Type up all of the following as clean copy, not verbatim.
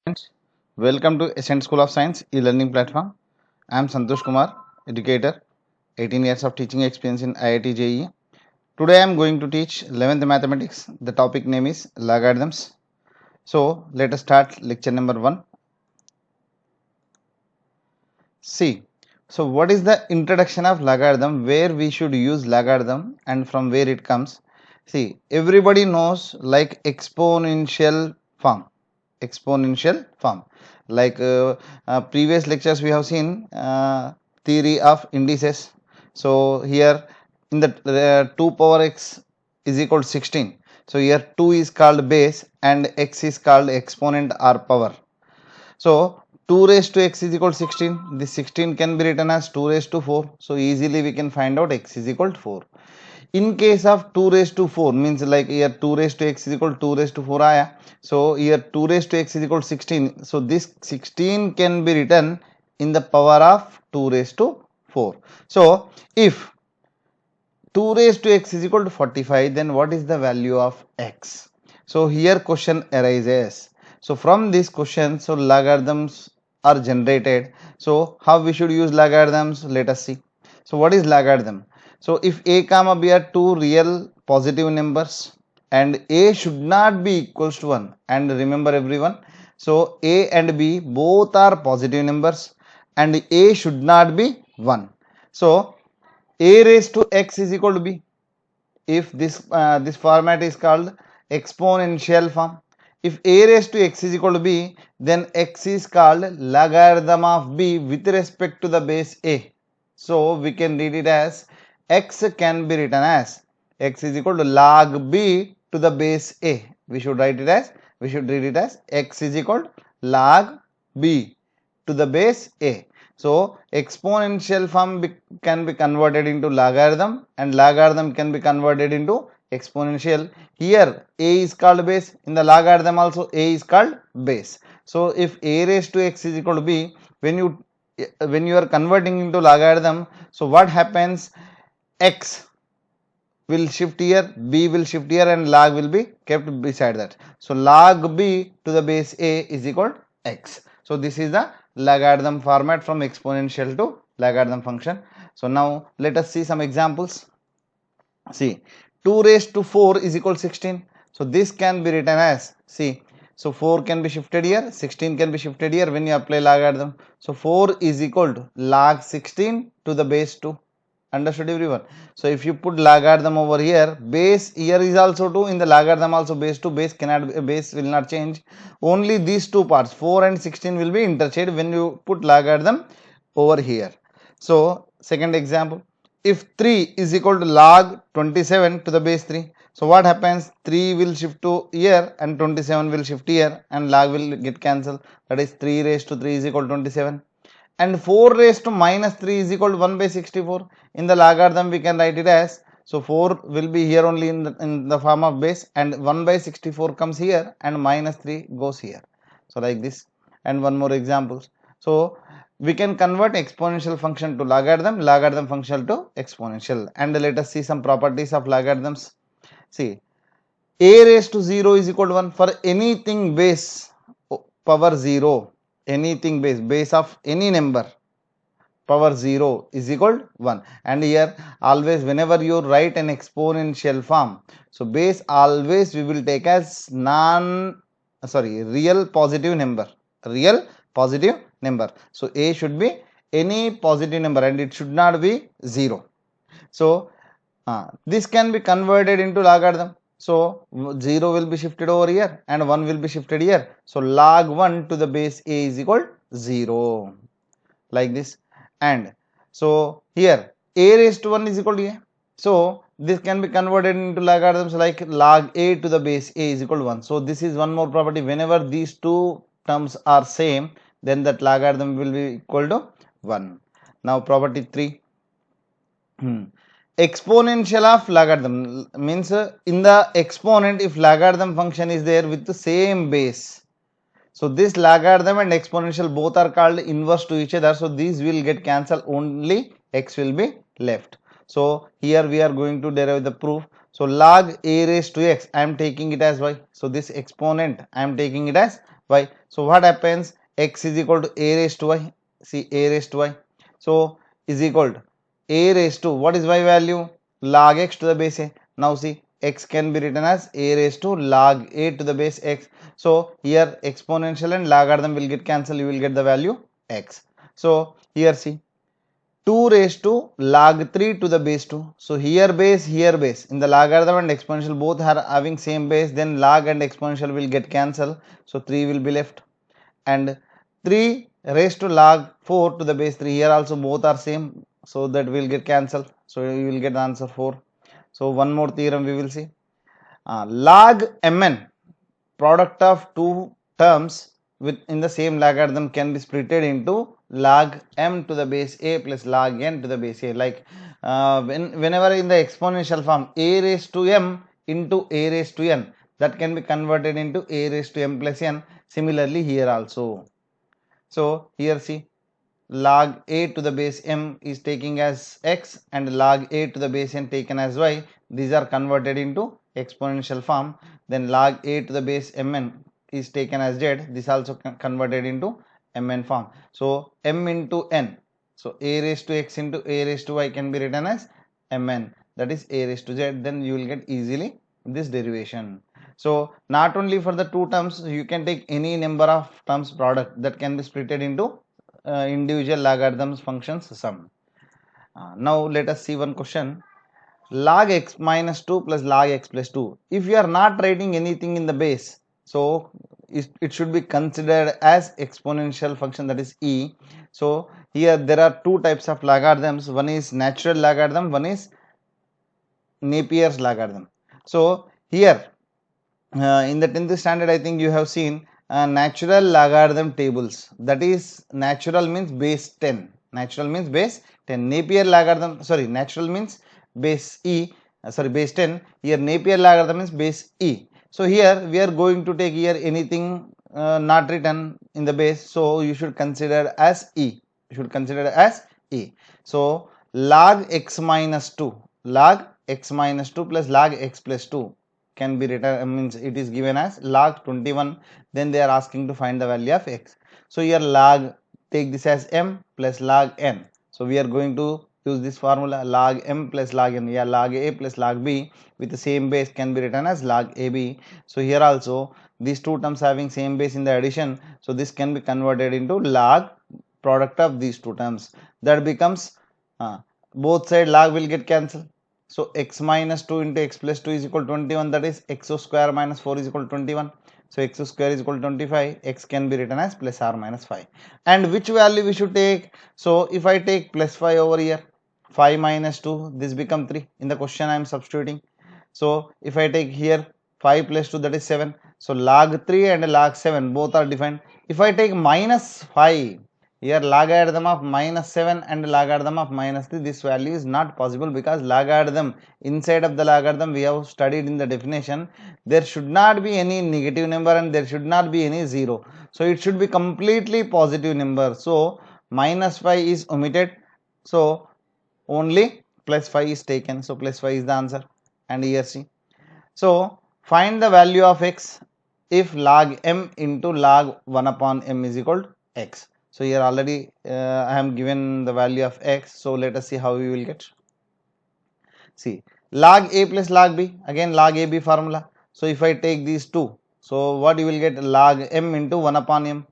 Friends, welcome to Ascent School of Science e-learning platform. I am Santosh Kumar, educator, 18 years of teaching experience in IIT JEE. Today I am going to teach 11th mathematics. The topic name is logarithms. So let us start lecture number 1. See, so what is the introduction of logarithm, where we should use logarithm and from where it comes? See, everybody knows like exponential form like previous lectures we have seen theory of indices. So here in the 2 power x is equal to 16. So here 2 is called base and x is called exponent or power. So 2 raised to x is equal to 16. This 16 can be written as 2 raised to 4. So easily we can find out x is equal to 4. In case of 2 raised to 4 means like here 2 raised to x is equal to 2 raised to 4 आया. So here 2 raised to x is equal to 16. So this 16 can be written in the power of 2 raised to 4. So if 2 raised to x is equal to 45, then what is the value of x? So here question arises. So from this question, so logarithms are generated. So how we should use logarithms? Let us see. So what is logarithm? So if a comma b are two real positive numbers and a should not be equals to 1, and remember everyone, so a and b both are positive numbers and a should not be 1. So a raised to x is equal to b. If this format is called exponential form. If a raised to x is equal to b, then x is called logarithm of b with respect to the base a. So we can read it as x can be written as x is equal to log b to the base a. We should read it as x is equal to log b to the base a. So exponential form can be converted into logarithm and logarithm can be converted into exponential. Here a is called base, in the logarithm also a is called base. So if a raised to x is equal to b, when you are converting into logarithm, so what happens? X will shift here, b will shift here and log will be kept beside that. So log b to the base a is equal to x. So this is the logarithm format from exponential to logarithm function. So now let us see some examples. See, 2 raised to 4 is equal to 16. So this can be written as, see, so 4 can be shifted here, 16 can be shifted here when you apply logarithm. So 4 is equal to log 16 to the base 2. Understood everyone? So if you put logarithm over here, base here is also 2, in the logarithm also base 2, base will not change. Only these two parts 4 and 16 will be interchanged when you put logarithm over here. So second example, if 3 is equal to log 27 to the base 3, so what happens? 3 will shift to here and 27 will shift here and log will get cancelled. That is 3 raised to 3 is equal to 27. And 4 raised to minus 3 is equal to 1 by 64. In the logarithm we can write it as, so 4 will be here only in the form of base and 1 by 64 comes here and minus 3 goes here. So like this. And one more example. So we can convert exponential function to logarithm, logarithm function to exponential. And let us see some properties of logarithms. See, a raised to 0 is equal to 1 for anything base power 0, anything base of any number power 0 is equal to 1. And here always whenever you write an exponential form, so base always we will take as real positive number, so a should be any positive number and it should not be 0. So this can be converted into logarithm. So 0 will be shifted over here and 1 will be shifted here. So log 1 to the base a is equal to 0, like this. And so here a raised to 1 is equal to a. So this can be converted into logarithms like log a to the base a is equal to 1. So this is one more property. Whenever these two terms are same, then that logarithm will be equal to 1. Now property 3. Exponential of logarithm means in the exponent, if logarithm function is there with the same base, so this logarithm and exponential both are called inverse to each other, so these will get cancelled, only x will be left. So here we are going to derive the proof. So log a raised to x, I am taking it as y, so this exponent I am taking it as y. So what happens? X is equal to a raised to y. See, a raised to y. So is equal to a raised to, what is y value? Log x to the base a. Now see, x can be written as a raised to log a to the base x. So here exponential and logarithm will get cancelled. You will get the value x. So here see, 2 raised to log 3 to the base 2. So here base, here base. In the logarithm and exponential both are having same base, then log and exponential will get cancelled. So 3 will be left. And 3 raised to log 4 to the base 3, here also both are same. So that will get cancelled. So you will get the answer 4. So one more theorem we will see. Log mn, product of two terms in the same logarithm, can be splitted into log m to the base a plus log n to the base a. Like whenever in the exponential form a raised to m into a raised to n, that can be converted into a raised to m plus n. Similarly here also. So here see, log a to the base m is taking as x and log a to the base n taken as y. These are converted into exponential form. Then log a to the base mn is taken as z. This also converted into mn form. So m into n. So a raised to x into a raised to y can be written as mn, that is a raised to z. Then you will get easily this derivation. So not only for the two terms, you can take any number of terms product that can be splitted into individual logarithms functions sum. Now let us see one question. Log x minus 2 plus log x plus 2. If you are not writing anything in the base, so it should be considered as exponential function, that is e. So here there are two types of logarithms. One is natural logarithm, one is Napier's logarithm. So here in the 10th standard, I think you have seen natural logarithm tables. That is, natural means base 10. Natural means base 10. Napier logarithm, sorry, natural means base e, base 10. Here Napier logarithm is base e. So here we are going to take here anything not written in the base. So you should consider as e. You should consider as e. So log x minus 2, log x minus 2 plus log x plus 2 can be written, means it is given as log 21. Then they are asking to find the value of x. So here log, take this as m plus log n. So we are going to use this formula, log m plus log n. Yeah, log a plus log b with the same base can be written as log ab. So here also these two terms having same base in the addition, so this can be converted into log product of these two terms. That becomes both side log will get cancelled. So x minus 2 into x plus 2 is equal to 21, that is x square minus 4 is equal to 21. So x square is equal to 25, x can be written as plus or minus 5. And which value we should take? So if I take plus 5 over here, 5 minus 2, this become 3. In the question I am substituting. So if I take here 5 plus 2, that is 7. So log 3 and log 7 both are defined. If I take minus 5, here logarithm of minus 7 and logarithm of minus 3, this value is not possible, because logarithm, inside of the logarithm we have studied in the definition, there should not be any negative number and there should not be any 0. So it should be completely positive number. So minus 5 is omitted. So only plus 5 is taken. So plus 5 is the answer. And here see. So find the value of x if log m into log 1 upon m is equal to x. So here already I am given the value of x. So let us see how we will get. See, log a plus log b, again log ab formula. So if I take these two, so what you will get, log m into 1 upon m,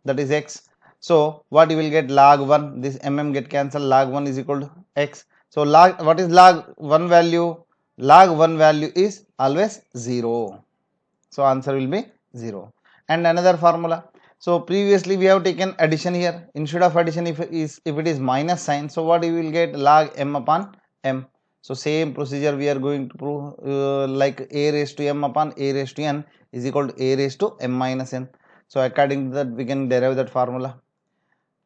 that is x. So what you will get, log 1, this get cancelled, log 1 is equal to x. So log, what is log 1 value? Log 1 value is always 0. So answer will be 0. And another formula. So previously we have taken addition here. Instead of addition, if it is minus sign, so what you will get, log m upon m. So same procedure we are going to prove, like a raised to m upon a raised to n is equal to a raised to m minus n. So according to that we can derive that formula.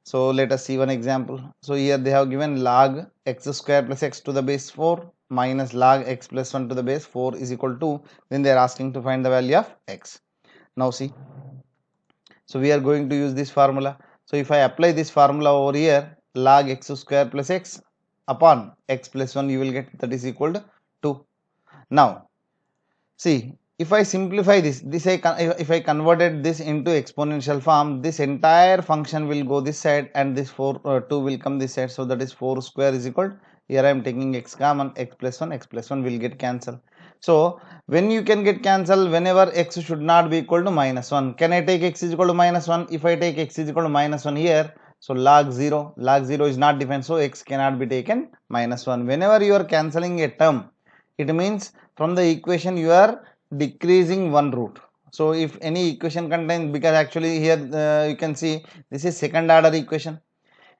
So let us see one example. So here they have given log x square plus x to the base 4 minus log x plus 1 to the base 4 is equal to, then they are asking to find the value of x. Now see. So we are going to use this formula. So if I apply this formula over here, log x square plus x upon x plus 1 you will get, that is equal to 2. Now see, if I simplify if I converted this into exponential form, this entire function will go this side and this 2 will come this side. So that is 4 square is equal to, here I am taking x common, x plus 1 will get cancelled. So when you can get cancelled, whenever x should not be equal to minus 1. Can I take x is equal to minus 1? If I take x is equal to minus 1 here, so log 0 is not defined, so x cannot be taken minus 1. Whenever you are cancelling a term, it means from the equation you are decreasing one root. So if any equation contains, because actually here you can see this is second order equation.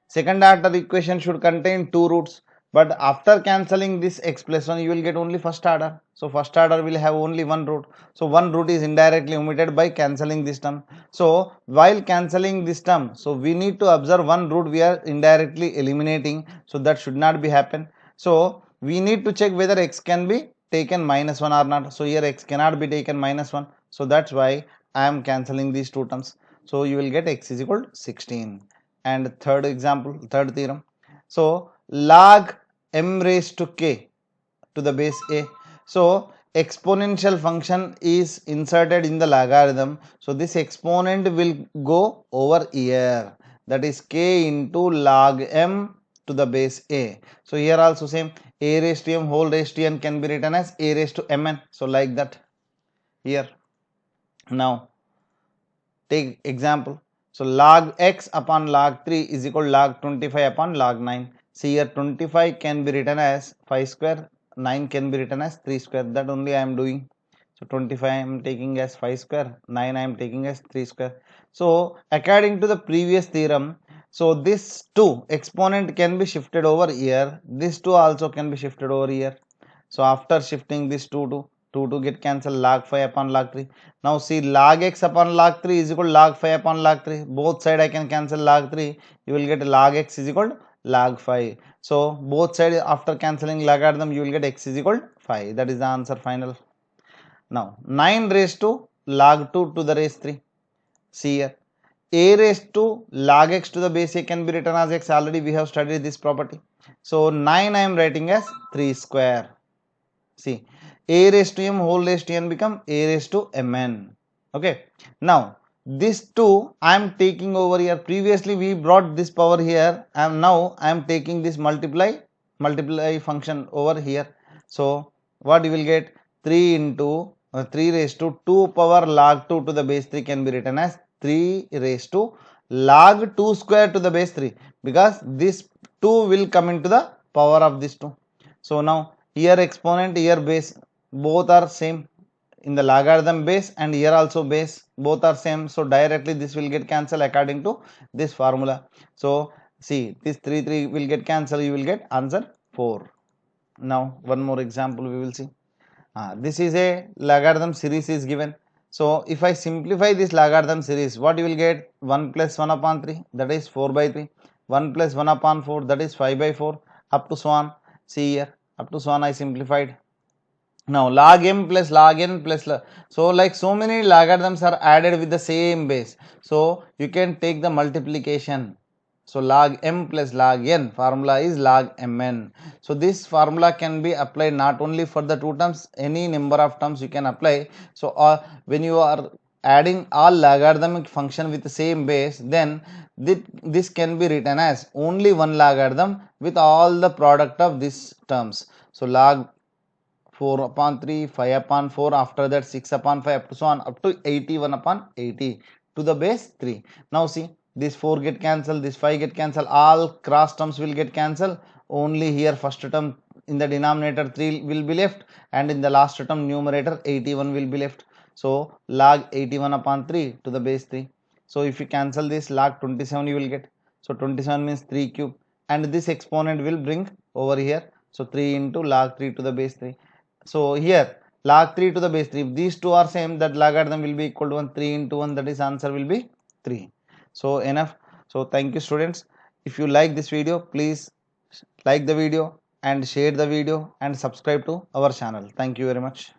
Second order equation should contain two roots, but after cancelling this x plus 1 you will get only first order. So first order will have only one root. So one root is indirectly omitted by cancelling this term. So while cancelling this term, so we need to observe one root we are indirectly eliminating, so that should not be happen. So we need to check whether x can be taken minus 1 or not. So here x cannot be taken minus 1, so that's why I am cancelling these two terms. So you will get x is equal to 16. And third example, third theorem. So log m raised to k to the base a. So exponential function is inserted in the logarithm. So this exponent will go over here, that is k into log m to the base a. So here also same, a raised to m whole raised to n can be written as a raised to mn. So like that here. Now take example. So log x upon log 3 is equal to log 25 upon log 9. See here 25 can be written as 5 square, 9 can be written as 3 square. That only I am doing. So 25 I am taking as 5 square, 9 I am taking as 3 square. So according to the previous theorem, so this 2 exponent can be shifted over here. This 2 also can be shifted over here. So after shifting this 2 to get cancelled, log 5 upon log 3. Now see log x upon log 3 is equal to log 5 upon log 3. Both side I can cancel log 3. You will get log x is equal to log 5. So both side after cancelling logarithm you will get x is equal to 5. That is the answer final. Now 9 raised to log 2 to the raise 3. See here, a raised to log x to the base a can be written as x. Already we have studied this property. So 9 I am writing as 3 square. See, a raised to m whole raised to n become a raised to mn. Okay. Now this 2 I am taking over here. Previously we brought this power here. Now I am taking this multiply function over here. So what you will get, 3 into 3 raised to 2 power log 2 to the base 3 can be written as 3 raised to log 2 square to the base 3, because this 2 will come into the power of this 2. So now here exponent, here base, both are same in the logarithm base, and here also base, both are same. So directly this will get cancelled according to this formula. So see, this 3 will get cancelled, you will get answer 4. Now one more example we will see. This is a logarithm series is given. So if I simplify this logarithm series, what you will get, 1 plus 1 upon 3, that is 4 by 3, 1 plus 1 upon 4, that is 5 by 4, up to so on. See here, up to so on I simplified. Now log m plus log n plus so like so many logarithms are added with the same base. So you can take the multiplication. So log m plus log n formula is log mn. So this formula can be applied not only for the two terms, any number of terms you can apply. So when you are adding all logarithmic function with the same base, then this can be written as only one logarithm with all the product of these terms. So log 4 upon 3, 5 upon 4, after that 6 upon 5, up to so on, up to 81 upon 80 to the base 3. Now see, this 4 get cancelled, this 5 get cancelled, all cross terms will get cancelled. Only here first term in the denominator 3 will be left, and in the last term numerator 81 will be left. So log 81 upon 3 to the base 3. So if you cancel this, log 27 you will get. So 27 means 3 cube, and this exponent will bring over here. So 3 into log 3 to the base 3. So here log 3 to the base 3, if these two are same, that logarithm will be equal to 1. 3 into 1, that is answer will be 3. So enough. So thank you students. If you like this video, please like the video and share the video and subscribe to our channel. Thank you very much.